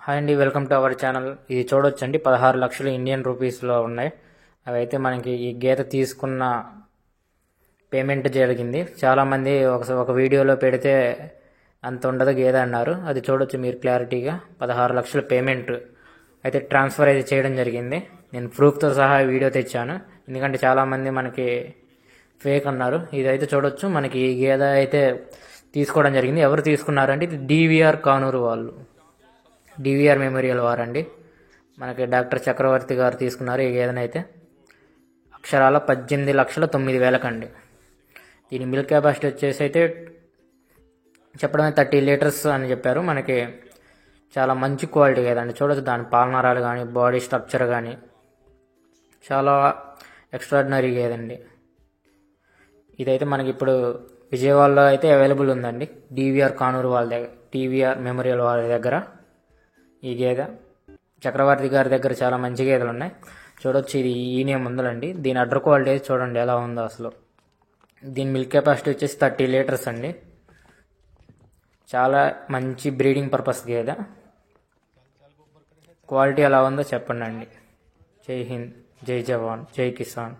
Hi అండి, welcome to our channel. ఇది చూడొచ్చండి, 16 లక్షలు ఇండియన్ రూపీస్లో ఉన్నాయి. అవైతే మనకి ఈ గీత తీసుకున్న పేమెంట్ జరిగింది. చాలామంది ఒక వీడియోలో పెడితే అంత ఉండదు గేదె అన్నారు. అది చూడొచ్చు మీరు క్లారిటీగా. 16 లక్షల పేమెంట్ అయితే ట్రాన్స్ఫర్ అయితే చేయడం జరిగింది. నేను ప్రూఫ్తో సహా వీడియో తెచ్చాను, ఎందుకంటే చాలామంది మనకి ఫేక్ అన్నారు. ఇదైతే చూడొచ్చు, మనకి ఈ గేదె అయితే తీసుకోవడం జరిగింది. ఎవరు తీసుకున్నారంటే ఇది డివిఆర్ కానూరు వాళ్ళు, డివిఆర్ మెమోరియల్ వారండి. మనకి డాక్టర్ చక్రవర్తి గారు తీసుకున్నారు ఈ గేదెనైతే. అక్షరాల 18,09,000 దీని మిల్క్ కెపాసిటీ వచ్చేసి అయితే చెప్పడమే 30 లీటర్స్ అని చెప్పారు. మనకి చాలా మంచి క్వాలిటీ గేదండి. చూడొచ్చు దాని పాలనరాలు కానీ బాడీ స్ట్రక్చర్ కానీ చాలా ఎక్స్ట్రాడినరీ గేదండి. ఇదైతే మనకి ఇప్పుడు విజయవాడలో అయితే అవైలబుల్ ఉందండి, డివిఆర్ కానూరు వాళ్ళ దగ్గర, డివిఆర్ మెమోరియల్ వాళ్ళ దగ్గర. ఈ గేదె చక్రవర్తి గారి దగ్గర చాలా మంచి గేదెలు ఉన్నాయి. చూడొచ్చు, ఇది ఈనియం ముందులండి. దీని అడ్డర్ క్వాలిటీ చూడండి ఎలా ఉందో అసలు. దీని మిల్క్ కెపాసిటీ వచ్చేసి 30 లీటర్స్ అండి. చాలా మంచి బ్రీడింగ్ పర్పస్ గేదె. క్వాలిటీ ఎలా ఉందో చెప్పండి అండి. జై హింద్, జై జవాన్, జై కిసాన్.